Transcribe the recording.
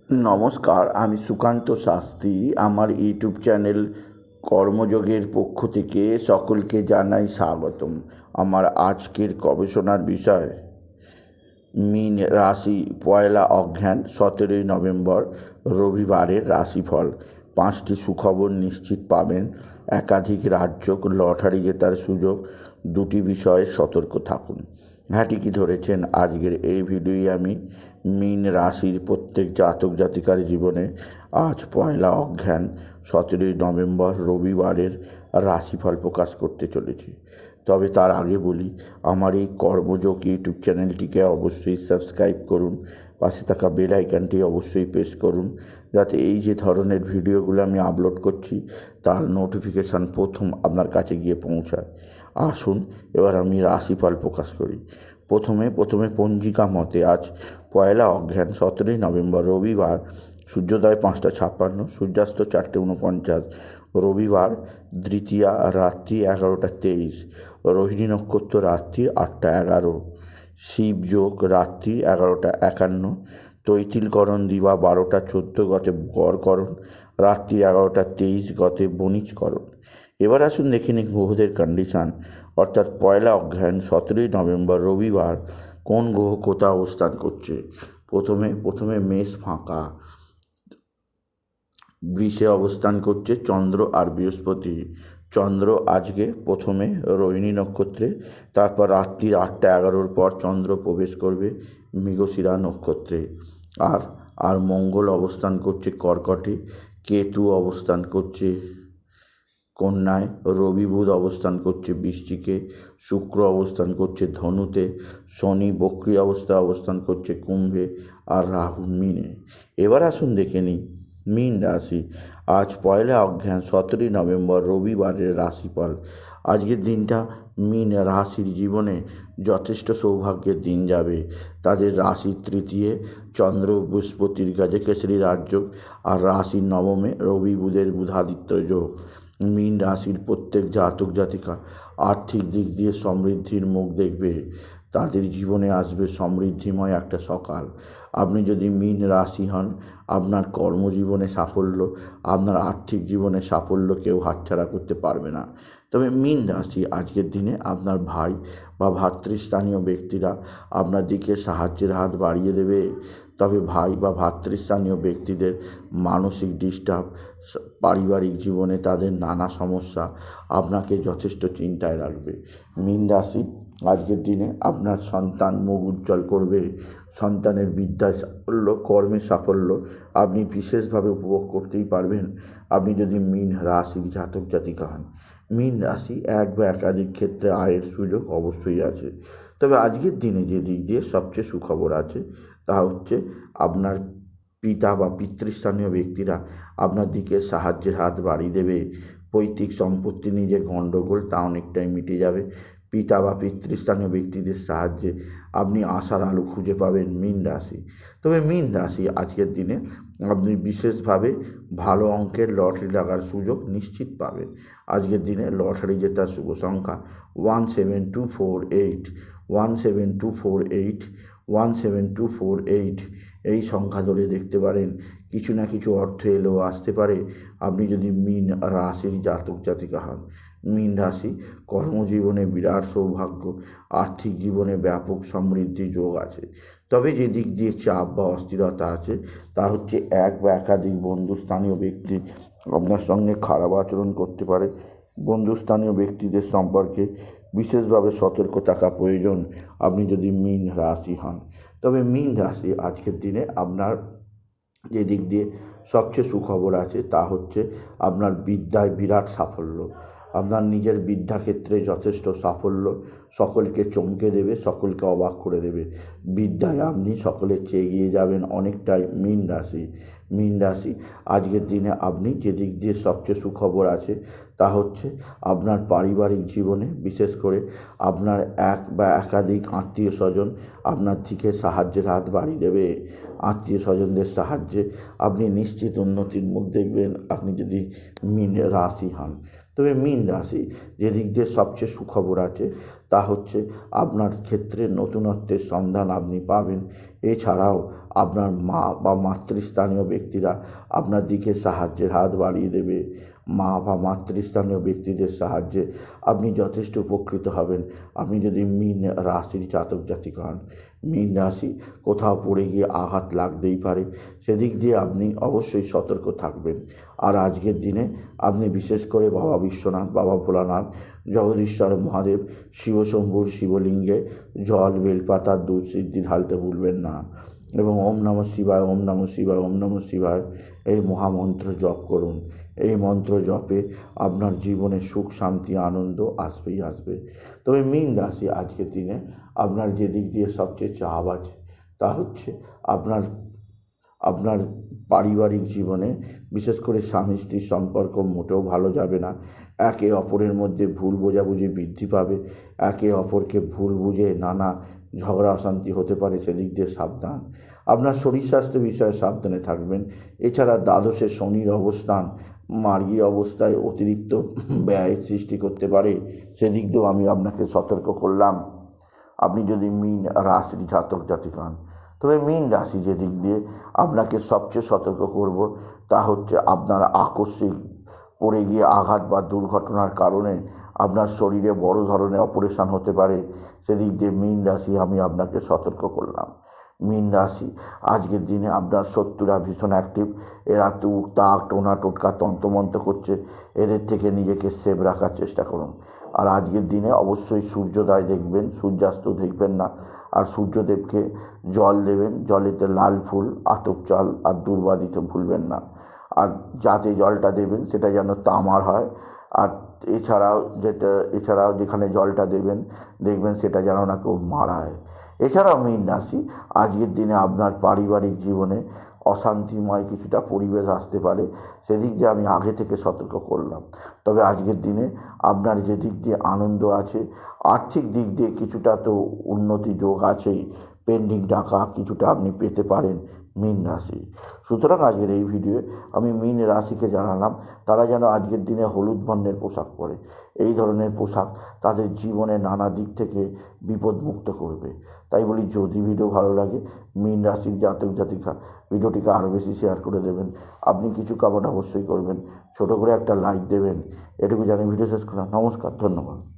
নমস্কার, আমি সুকান্ত শাস্ত্রী। আমার ইউটিউব চ্যানেল কর্মযোগের পক্ষ থেকে সকলকে জানাই স্বাগতম। আমার আজকের গবেষণার বিষয় মীন রাশি, পয়লা অঘ্রান 17ই নভেম্বর রবিবারের রাশিফল। 5টি সুখবর নিশ্চিত পাবেন, একাধিক রাজ্য, লটারি জেতার সুযোগ। 2টি বিষয়ে সতর্ক থাকুন। হ্যাঁ, ঠিকই ধরেছেন। আজকের এই ভিডিওয় আমি মীন রাশির প্রত্যেক জাতক জাতিকার জীবনে আজ পয়লা অঘ্রান 17ই নভেম্বর রবিবারের রাশিফল প্রকাশ করতে চলেছি। তবে তার আগে বলি, আমার এই কর্মযোগ ইউটিউব চ্যানেলটিকে অবশ্যই সাবস্ক্রাইব করুন, পাশে থাকা বেল আইকনটি অবশ্যই প্রেস করুন, যাতে এই যে ধরনের ভিডিওগুলো আমি আপলোড করছি তার নোটিফিকেশান প্রথম আপনার কাছে গিয়ে পৌঁছায়। আসুন এবার আমি রাশিফল প্রকাশ করি। প্রথমে পঞ্জিকা মতে আজ পয়লা অঘ্রান 17ই নভেম্বর রবিবার, সূর্যোদয় 5টা 56, সূর্যাস্ত 4টে 49, রবিবার দ্বিতীয়া রাত্রি 11টা 23, রোহিণী নক্ষত্র রাত্রি 8টা 11, শিবযোগ রাত্রি 11টা 51, তৈতিলকরণ দিবা 12টা 14 গতে বরকরণ, রাত্রি 11টা 23 গতে বণিজকরণ। এবার আসুন দেখে নিন গ্রহদের কন্ডিশান, অর্থাৎ পয়লা অঘ্রান 17ই নভেম্বর রবিবার কোন গ্রহ কোথা অবস্থান করছে। প্রথমে মেষ ফাঁকা, বৃষে অবস্থান করছে চন্দ্র আর বৃহস্পতি। চন্দ্র আজকে প্রথমে রোহিণী নক্ষত্রে, তারপর রাত্রি 8টা 11 পর চন্দ্র প্রবেশ করবে মৃগশিরা নক্ষত্রে। আর মঙ্গল অবস্থান করছে কর্কটে, কেতু অবস্থান করছে কন্যায়, রবি বুধ অবস্থান করছে বৃশ্চিকে, শুক্র অবস্থান করছে ধনুতে, শনি বক্রী অবস্থান করছে কুম্ভে, আর রাহু মীনে। এবার আসুন দেখে নিই মীন রাশি, আজ পয়লা অঘ্রান 17ই নভেম্বর রবিবারের রাশিফল। আজকের দিনটা মীন রাশির জীবনে যথেষ্ট সৌভাগ্যের দিন যাবে। তাদের রাশির তৃতীয় চন্দ্র বৃহস্পতির গজকেশরী রাজযোগ, আর রাশির নবমে রবি বুধের বুধাদিত্য যোগ। মীন রাশির প্রত্যেক জাতক জাতিকা আর্থিক দিক দিয়ে সমৃদ্ধির মুখ দেখবে। তাদের জীবনে আসবে সমৃদ্ধিময় একটা সকাল। আপনি যদি মীন রাশি হন, আপনার কর্মজীবনে সাফল্য, আপনার আর্থিক জীবনে সাফল্য কেউ হাতছাড়া করতে পারবে না। তবে মীন রাশি আজকের দিনে আপনার ভাই বা ভ্রাতৃস্থানীয় ব্যক্তিরা আপনার দিকে সাহায্যের হাত বাড়িয়ে দেবে। তবে ভাই বা ভ্রাতৃস্থানীয় ব্যক্তিদের মানসিক ডিস্টার্ব, পারিবারিক জীবনে তাদের নানা সমস্যা আপনাকে যথেষ্ট চিন্তায় রাখবে। মীন রাশি আজকের দিনে আপনার সন্তান মুখ উজ্জ্বল করবে। সন্তানের বিদ্যায় সাফল্য, কর্মে সাফল্য আপনি বিশেষভাবে উপভোগ করতেই পারবেন, আপনি যদি মীন রাশির জাতক জাতিকা হন। মীন রাশি এক বা একাধিক ক্ষেত্রে আয়ের সুযোগ অবশ্যই আছে। তবে আজকের দিনে যে দিক দিয়ে সবচেয়ে সুখবর আছে তা হচ্ছে আপনার পিতা বা পিতৃস্থানীয় ব্যক্তিরা আপনার দিকে সাহায্যের হাত বাড়িয়ে দেবে। পৈতৃক সম্পত্তি নিয়ে যে গণ্ডগোল তা অনেকটাই মিটে যাবে। পিতা বা পিতৃস্থানীয় ব্যক্তিদের সাহায্যে আপনি আশার আলো খুঁজে পাবেন মীন রাশি। তবে মীন রাশি আজকের দিনে আপনি বিশেষভাবে ভালো অঙ্কের লটারি লাগার সুযোগ নিশ্চিত পাবেন। আজকের দিনে লটারি জেতার শুভ সংখ্যা 17248, 17248, 17248। এই সংখ্যা ধরে দেখতে পারেন কিছু না কিছু অর্থ এলেও আসতে পারে, আপনি যদি মীন রাশির জাতক জাতিকা হন। মীন রাশি কর্মজীবনে বিরাট সৌভাগ্য, আর্থিক জীবনে ব্যাপক সমৃদ্ধি যোগ আছে। তবে যে দিক দিয়ে চাপ বা অস্থিরতা আছে তা হচ্ছে এক বা একাধিক বন্ধুস্থানীয় ব্যক্তি আপনার সঙ্গে খারাপ আচরণ করতে পারে। বন্ধুস্থানীয় ব্যক্তিদের সম্পর্কে বিশেষভাবে সতর্ক থাকা প্রয়োজন আপনি যদি মীন রাশি হন। তবে মীন রাশি আজকের দিনে আপনার যে দিক দিয়ে সবচেয়ে সুখবর আছে তা হচ্ছে আপনার বিদ্যায় বিরাট সাফল্য। আপনার নিজের বিদ্যাক্ষেত্রে যথেষ্ট সাফল্য সকলকে চমকে দেবে, সকলকে অবাক করে দেবে। বিদ্যায় আপনি সকলের চেয়ে এগিয়ে যাবেন অনেকটাই মীন রাশি। মীন রাশি আজকের দিনে আপনি যে দিক দিয়ে সবচেয়ে সুখবর আছে তা হচ্ছে আপনার পারিবারিক জীবনে, বিশেষ করে আপনার এক বা একাধিক আত্মীয় স্বজন আপনার দিকে সাহায্যের হাত বাড়িয়ে দেবে। আত্মীয় স্বজনদের সাহায্যে আপনি নিশ্চিত উন্নতির মুখ দেখবেন আপনি যদি মীন রাশি হন। তবে মীন রাশি যে দিক দিয়ে সবচেয়ে সুখবর আছে তা হচ্ছে আপনার ক্ষেত্রে নতুনত্বের সন্ধান আপনি পাবেন। এছাড়াও আপনার মা বা মাতৃস্থানীয় ব্যক্তিরা আপনার দিকে সাহায্যের হাত বাড়িয়ে দেবে। মা বা মাতৃস্থানীয় ব্যক্তিদের সাহায্যে আপনি যথেষ্ট উপকৃত হবেন। আপনি যদি মীন রাশির জাতক জাতিকা হন, মীন রাশি কোথাও পড়ে গিয়ে আঘাত লাগতেই পারে, সেদিক দিয়ে আপনি অবশ্যই সতর্ক থাকবেন। আর আজকের দিনে আপনি বিশেষ করে বাবা বিশ্বনাথ, বাবা ভোলানাথ, জগদীশ্বর মহাদেব, শিবশম্ভুর শিবলিঙ্গে জল, বেলপাতা, দুধ সিদ্ধি ঢালতে ভুলবেন না। এবং ওম নমঃ শিবায়, ওম নমঃ শিবায়, ওম নমঃ শিবায় এই মহামন্ত্র জপ করুন। এই মন্ত্র জপে আপনার জীবনে সুখ, শান্তি, আনন্দ আসবেই আসবে। তবে মীন রাশি আজকের দিনে আপনার যে দিক দিয়ে সবচেয়ে চাপ আছে তা হচ্ছে আপনার আপনার পারিবারিক জীবনে, বিশেষ করে স্বামী স্ত্রীর সম্পর্ক মোটেও ভালো যাবে না। একে অপরের মধ্যে ভুল বোঝাবুঝি বৃদ্ধি পাবে। একে অপরকে ভুল বুঝে নানা ঝগড়া অশান্তি হতে পারে, সেদিক দিয়ে সাবধান। আপনার শরীর স্বাস্থ্য বিষয়ে সাবধানে থাকবেন। এছাড়া দ্বাদশে শনির অবস্থান মার্গী অবস্থায় অতিরিক্ত ব্যয় সৃষ্টি করতে পারে, সেদিক দিয়েও আমি আপনাকে সতর্ক করলাম, আপনি যদি মীন রাশির জাতক জাতিকা হন। তবে মীন রাশি যে দিক দিয়ে আপনাকে সবচেয়ে সতর্ক করব তা হচ্ছে আপনার আকস্মিক পড়ে গিয়ে আঘাত বা দুর্ঘটনার কারণে আপনার শরীরে বড় ধরনের অপারেশন হতে পারে, সেদিক দিয়ে মীন রাশি আমি আপনাকে সতর্ক করলাম। মীন রাশি আজকের দিনে আপনার শত্রুরা ভীষণ অ্যাক্টিভ। এরা তুক তাক টোনা টোটকা তন্ত্রমন্ত্র করছে, এদের থেকে নিজেকে সেভ রাখার চেষ্টা করুন। আর আজকের দিনে অবশ্যই সূর্যোদয় দেখবেন, সূর্যাস্ত দেখবেন না। আর সূর্যদেবকে জল দেবেন, জলেতে লাল ফুল, আতপ চাল আর দূর্বা দিতে ভুলবেন না। আর যাতে জলটা দেবেন সেটা যেন তামার হয়। আর এছাড়াও যেখানে জলটা দেবেন দেখবেন সেটা যেন না কেউ মারায়। এছাড়াও মীন রাশি আজকের দিনে আপনার পারিবারিক জীবনে অশান্তিময় কিছুটা পরিবেশ আসতে পারে, সেদিক দিয়ে আমি আগে থেকে সতর্ক করলাম। তবে আজকের দিনে আপনার যে দিক দিয়ে আনন্দ আছে, আর্থিক দিক দিয়ে কিছুটা তো উন্নতি যোগ আছেই, পেন্ডিং টাকা কিছুটা আপনি পেতে পারেন মীন রাশি। সুতরাং আজকের এই ভিডিওয়ে আমি মীন রাশিকে জানালাম তারা যেন আজকের দিনে হলুদ বর্ণের পোশাক পরে। এই ধরনের পোশাক তাদের জীবনে নানা দিক থেকে বিপদমুক্ত করবে। তাই বলি, যদি ভিডিও ভালো লাগে মীন রাশির জাতক জাতিকা ভিডিওটিকে আরও বেশি শেয়ার করে দেবেন। আপনি কিছু কমেন্ট অবশ্যই করবেন, ছোটো করে একটা লাইক দেবেন। এটুকু জানি ভিডিও শেষ করলাম। নমস্কার, ধন্যবাদ।